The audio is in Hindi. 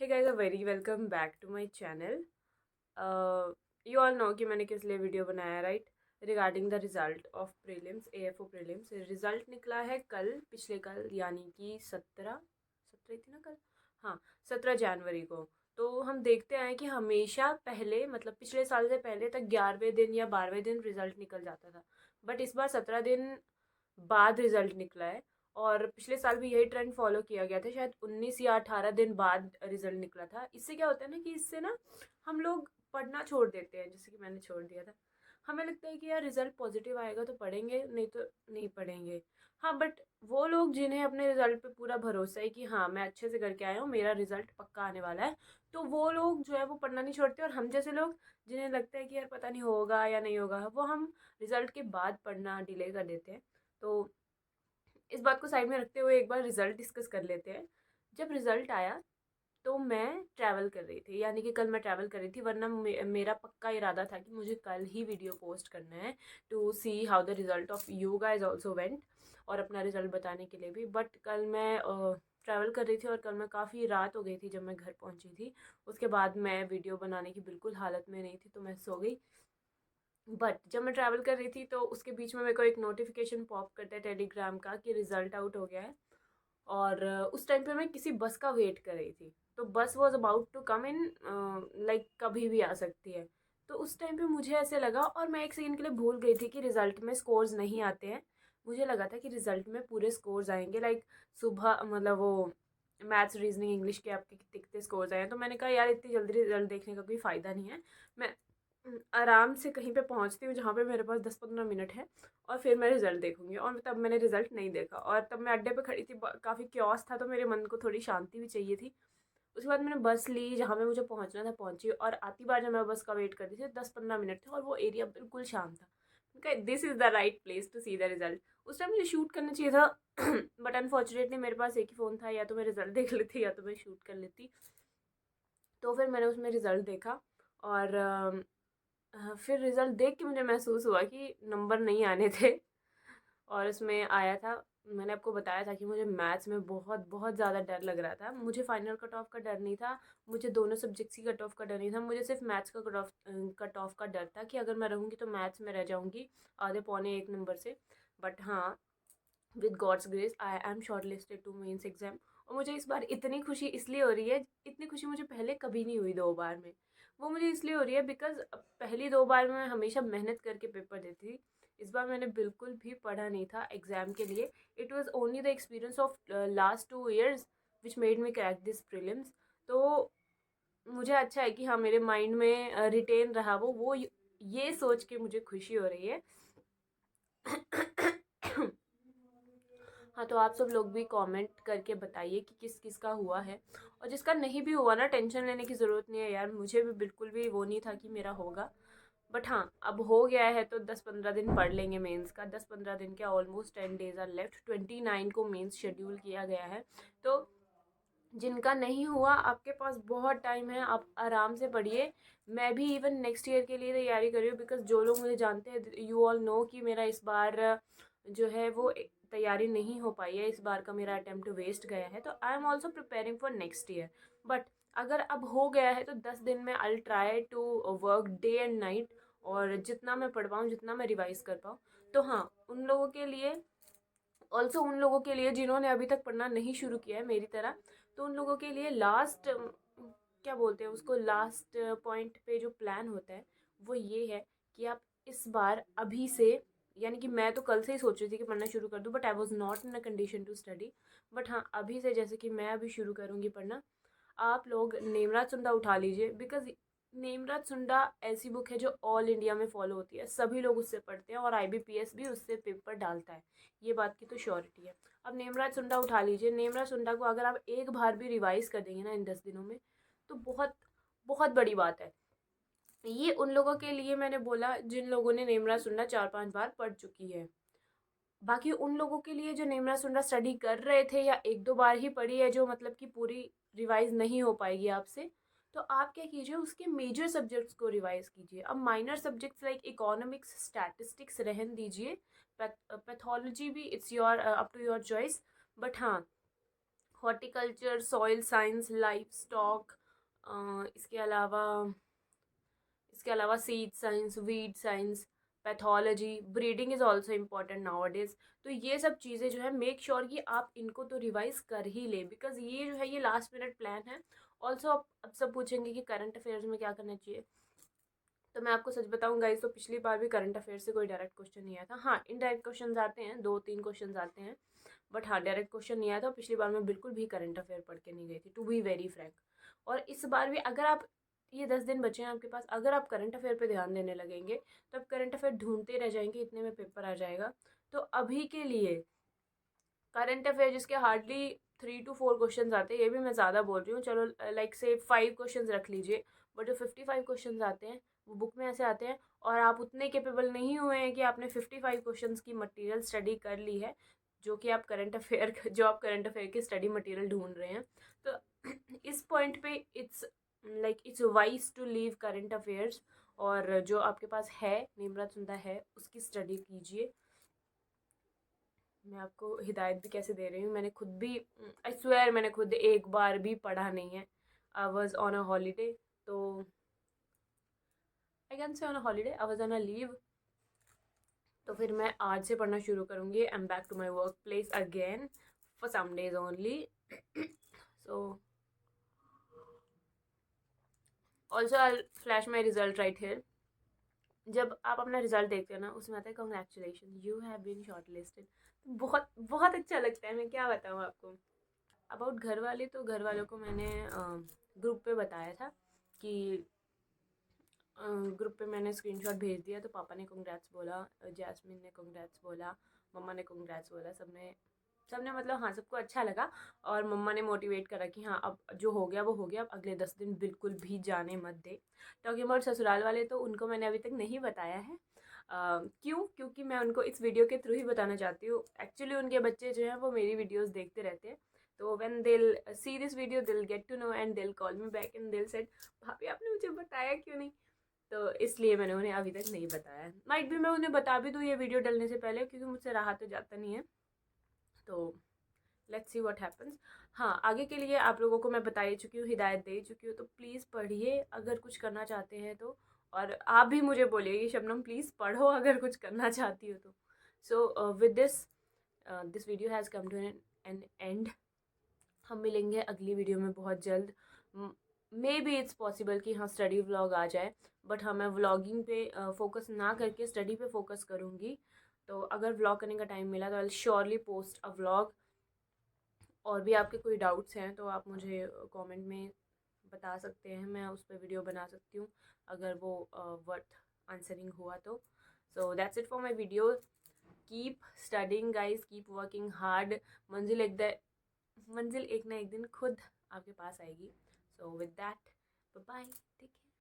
guys are very welcome back to my channel. You all know कि मैंने किस लिए वीडियो बनाया right regarding the result of prelims AFO prelims. Result निकला है कल, पिछले कल यानी कि 17 थी ना कल, हाँ 17 जनवरी को। तो हम देखते हैं कि हमेशा पहले मतलब पिछले साल से पहले तक 11वें दिन या 12वें दिन रिज़ल्ट निकल जाता था, बट इस बार 17 दिन बाद रिजल्ट निकला है। और पिछले साल भी यही ट्रेंड फॉलो किया गया था, शायद 19 या 18 दिन बाद रिजल्ट निकला था। इससे क्या होता है ना कि इससे ना हम लोग पढ़ना छोड़ देते हैं, जैसे कि मैंने छोड़ दिया था। हमें लगता है कि यार रिजल्ट पॉजिटिव आएगा तो पढ़ेंगे, नहीं तो नहीं पढ़ेंगे। हाँ बट वो लोग जिन्हें अपने रिजल्ट पे पूरा भरोसा है कि हाँ मैं अच्छे से करके आया हूँ, मेरा रिजल्ट पक्का आने वाला है, तो वो लोग जो है वो पढ़ना नहीं छोड़ते। और हम जैसे लोग जिन्हें लगता है कि यार पता नहीं होगा या नहीं होगा, वो हम रिजल्ट के बाद पढ़ना डिले कर देते हैं। तो इस बात को साइड में रखते हुए एक बार रिजल्ट डिस्कस कर लेते हैं। जब रिजल्ट आया तो मैं ट्रैवल कर रही थी, यानी कि कल मैं ट्रैवल कर रही थी, वरना मेरा पक्का इरादा था कि मुझे कल ही वीडियो पोस्ट करना है to see how the result of you guys also went, और अपना रिजल्ट बताने के लिए भी। बट कल मैं ट्रैवल कर रही थी और कल मैं काफ़ी रात हो गई थी जब मैं घर पहुंची थी। उसके बाद मैं वीडियो बनाने की बिल्कुल हालत में नहीं थी, तो मैं सो गई। बट जब मैं ट्रैवल कर रही थी तो उसके बीच में मेरे को एक नोटिफिकेशन पॉप करता है टेलीग्राम का कि रिजल्ट आउट हो गया है। और उस टाइम पे मैं किसी बस का वेट कर रही थी, तो bus was about to come in, like कभी भी आ सकती है। तो उस टाइम पे मुझे ऐसे लगा, और मैं एक सेकंड के लिए भूल गई थी कि रिजल्ट में स्कोर्स नहीं आते हैं। मुझे लगा था कि रिजल्ट में पूरे स्कोर्स आएंगे, लाइक सुबह मतलब वो मैथ्स रीजनिंग इंग्लिश के आपके कितने स्कोर्स आए हैं। तो मैंने कहा यार इतनी जल्दी रिजल्ट देखने का कोई फ़ायदा नहीं है, मैं आराम से कहीं पे पहुंचती हूँ जहाँ पे मेरे पास 10-15 मिनट है, और फिर मैं रिजल्ट देखूंगी। और तब मैंने रिजल्ट नहीं देखा, और तब मैं अड्डे पे खड़ी थी, काफ़ी क्योस था, तो मेरे मन को थोड़ी शांति भी चाहिए थी। उसके बाद मैंने बस ली, जहाँ पे मुझे पहुंचना था पहुंची, और आती बार जब मैं बस का वेट कर रही थी 10-15 मिनट थे और वो एरिया बिल्कुल शांत था। This is the right place to see the result. उस टाइम मुझे शूट करना चाहिए था बट अनफॉर्चुनेटली मेरे पास एक ही फ़ोन था, या तो मैं रिजल्ट देख लेती या तो मैं शूट कर लेती। तो फिर मैंने उसमें रिजल्ट देखा, और फिर रिज़ल्ट देख के मुझे महसूस हुआ कि नंबर नहीं आने थे। और उसमें आया था, मैंने आपको बताया था कि मुझे मैथ्स में बहुत बहुत ज़्यादा डर लग रहा था। मुझे फाइनल कट ऑफ का डर नहीं था, मुझे दोनों सब्जेक्ट्स की कट ऑफ का डर नहीं था, मुझे सिर्फ मैथ्स का कट ऑफ का डर था कि अगर मैं रहूँगी तो मैथ्स में रह जाऊँगी आधे पौने एक नंबर से। बट हाँ, with God's grace I am shortlisted to mains exam. और मुझे इस बार इतनी खुशी इसलिए हो रही है, इतनी खुशी मुझे पहले कभी नहीं हुई 2 बार में। वो मुझे इसलिए हो रही है बिकॉज पहली 2 बार में मैं हमेशा मेहनत करके पेपर देती थी। इस बार मैंने बिल्कुल भी पढ़ा नहीं था एग्जाम के लिए। It was only the experience of last 2 years which made me crack this prelims. तो मुझे अच्छा है कि हाँ मेरे माइंड में रिटेन रहा वो ये सोच के मुझे खुशी हो रही है। हाँ, तो आप सब लोग भी कमेंट करके बताइए कि किस किस का हुआ है। और जिसका नहीं भी हुआ ना, टेंशन लेने की ज़रूरत नहीं है यार, मुझे भी बिल्कुल भी वो नहीं था कि मेरा होगा। बट हाँ, अब हो गया है तो 10-15 दिन पढ़ लेंगे मेंस का। 10-15 दिन क्या, ऑलमोस्ट 10 days आर लेफ्ट। 29 को मेंस शेड्यूल किया गया है। तो जिनका नहीं हुआ, आपके पास बहुत टाइम है, आप आराम से पढ़िए। मैं भी इवन नेक्स्ट ईयर के लिए तैयारी कर रही हूँ, बिकॉज जो लोग मुझे जानते हैं, यू ऑल नो कि मेरा इस बार जो है वो तैयारी नहीं हो पाई है। इस बार का मेरा अटेम्प्ट वेस्ट गया है, तो I am also preparing for next year. But अगर अब हो गया है तो 10 दिन में I try to work day and night, और जितना मैं पढ़ पाऊँ, जितना मैं रिवाइज कर पाऊँ। तो हाँ, उन लोगों के लिए, ऑल्सो उन लोगों के लिए जिन्होंने अभी तक पढ़ना नहीं शुरू किया है मेरी तरह, तो उन लोगों के लिए लास्ट, क्या बोलते हैं उसको, लास्ट पॉइंट पे जो प्लान होता है वो ये है कि आप इस बार अभी से, यानी कि मैं तो कल से ही सोच रही थी कि पढ़ना शुरू कर दूँ, but I was not in a condition to study. But हाँ, अभी से जैसे कि मैं अभी शुरू करूँगी पढ़ना, आप लोग नेमराज सुंडा उठा लीजिए। बिकॉज नेमराज सुंडा ऐसी बुक है जो ऑल इंडिया में फॉलो होती है, सभी लोग उससे पढ़ते हैं, और IBPS भी उससे पेपर डालता है, ये बात की तो श्योरिटी है। अब नेमराज सुंडा उठा लीजिए। नेमराज सुंडा को अगर आप एक बार भी रिवाइज कर देंगे ना इन 10 दिनों में, तो बहुत बहुत बड़ी बात है। ये उन लोगों के लिए मैंने बोला जिन लोगों ने नेमराज सुंडा 4-5 बार पढ़ चुकी है। बाकी उन लोगों के लिए जो नेमरा सुंडा स्टडी कर रहे थे या 1-2 बार ही पढ़ी है, जो मतलब कि पूरी रिवाइज नहीं हो पाएगी आपसे, तो आप क्या कीजिए, उसके मेजर सब्जेक्ट्स को रिवाइज कीजिए। अब minor subjects like economics, statistics रहन दीजिए, पैथोलॉजी भी it's your up to your choice. But हाँ, horticulture, soil science, life stock, इसके अलावा seed science, weed science, pathology, breeding is also important nowadays. तो ये सब चीज़ें जो है मेक श्योर कि आप इनको तो रिवाइज कर ही लें, बिकॉज ये जो है ये लास्ट मिनट प्लान है। ऑल्सो अब सब पूछेंगे कि करंट अफेयर्स में क्या करना चाहिए। तो मैं आपको सच बताऊँ गाइस, तो पिछली बार भी करंट अफेयर से कोई डायरेक्ट क्वेश्चन नहीं आया था। हाँ, इनडायरेक्ट क्वेश्चन आते हैं, 2-3 क्वेश्चन आते हैं, बट हाँ डायरेक्ट क्वेश्चन नहीं आया था। पिछली बार मैं बिल्कुल भी करंट अफेयर पढ़ के नहीं गई थी, टू बी वेरी फ्रैंक। और इस बार भी अगर आप, ये 10 दिन बचे हैं आपके पास, अगर आप करंट अफेयर पे ध्यान देने लगेंगे तो आप करंट अफेयर ढूंढते रह जाएंगे, इतने में पेपर आ जाएगा। तो अभी के लिए करंट अफेयर जिसके हार्डली 3 to 4 क्वेश्चन आते हैं, ये भी मैं ज़्यादा बोल रही हूँ, चलो लाइक से 5 क्वेश्चन रख लीजिए, बट जो 55 क्वेश्चन आते हैं वो बुक में ऐसे आते हैं, और आप उतने केपेबल नहीं हुए हैं कि आपने 55 क्वेश्चन की मटेरियल स्टडी कर ली है, जो कि आप करंट अफेयर की स्टडी मटेरियल ढूंढ रहे हैं। तो इस पॉइंट पे it's wise to leave current affairs, और जो आपके पास है, निम्रत सुंदर है, उसकी स्टडी कीजिए। मैं आपको हिदायत भी कैसे दे रही हूँ, मैंने खुद भी, आई स्वेयर, मैंने खुद एक बार भी पढ़ा नहीं है। I was on a holiday, तो I can say on a holiday, I was on a leave. तो फिर मैं आज से पढ़ना शुरू करूँगी। I am back to my work place again for some days only. So also I flash my result right here. जब आप अपना रिजल्ट देखते हो ना, उसमें आता है congratulation, you have been shortlisted. बहुत बहुत अच्छा लगता है, मैं क्या बताऊँ आपको। अबाउट घर वाले, तो घर वालों को मैंने ग्रुप पे बताया था कि ग्रुप पे मैंने स्क्रीनशॉट भेज दिया, तो पापा ने कांग्रेट्स बोला, जैस्मिन ने कांग्रेट्स बोला, मम्मा ने कांग्रेट्स बोला, सबने सबने मतलब हाँ, सबको अच्छा लगा। और मम्मा ने मोटिवेट करा कि हाँ अब जो हो गया वो हो गया, अब अगले 10 दिन बिल्कुल भी जाने मत दे। टॉकिंग अबाउट ससुराल वाले, तो उनको मैंने अभी तक नहीं बताया है। क्यों? क्योंकि मैं उनको इस वीडियो के थ्रू ही बताना चाहती हूँ। एक्चुअली उनके बच्चे जो हैं वो मेरी वीडियोस देखते रहते हैं, तो व्हेन दिल सी दिस वीडियो दिल गेट टू नो एंड दिल कॉल मी बैक एंड दिल सेड, भाभी आपने मुझे बताया क्यों नहीं? तो इसलिए मैंने उन्हें अभी तक नहीं बताया है। माइट भी मैं उन्हें बता भी दूँ ये वीडियो डलने से पहले, क्योंकि मुझसे रहा तो जाता नहीं है। तो लेट्स सी व्हाट हैपन्स। हाँ, आगे के लिए आप लोगों को मैं बता ही चुकी हूँ, हिदायत दे चुकी हूँ, तो प्लीज़ पढ़िए अगर कुछ करना चाहते हैं तो। और आप भी मुझे बोलिए कि शबनम प्लीज़ पढ़ो अगर कुछ करना चाहती हो तो। So with this video has come to an end. हम मिलेंगे अगली वीडियो में बहुत जल्द। मे बी इट्स पॉसिबल कि हाँ स्टडी व्लॉग आ जाए, बट हाँ मैं व्लॉगिंग पे फोकस ना करके स्टडी पे फोकस करूँगी। तो अगर व्लॉग करने का टाइम मिला तो I will surely post a vlog. और भी आपके कोई डाउट्स हैं तो आप मुझे कमेंट में बता सकते हैं, मैं उस पर वीडियो बना सकती हूँ अगर वो वर्थ आंसरिंग हुआ तो। So that's it for my video. Keep studying guys, keep working hard. मंजिल एक ना एक दिन खुद आपके पास आएगी। So with that, bye bye, take care.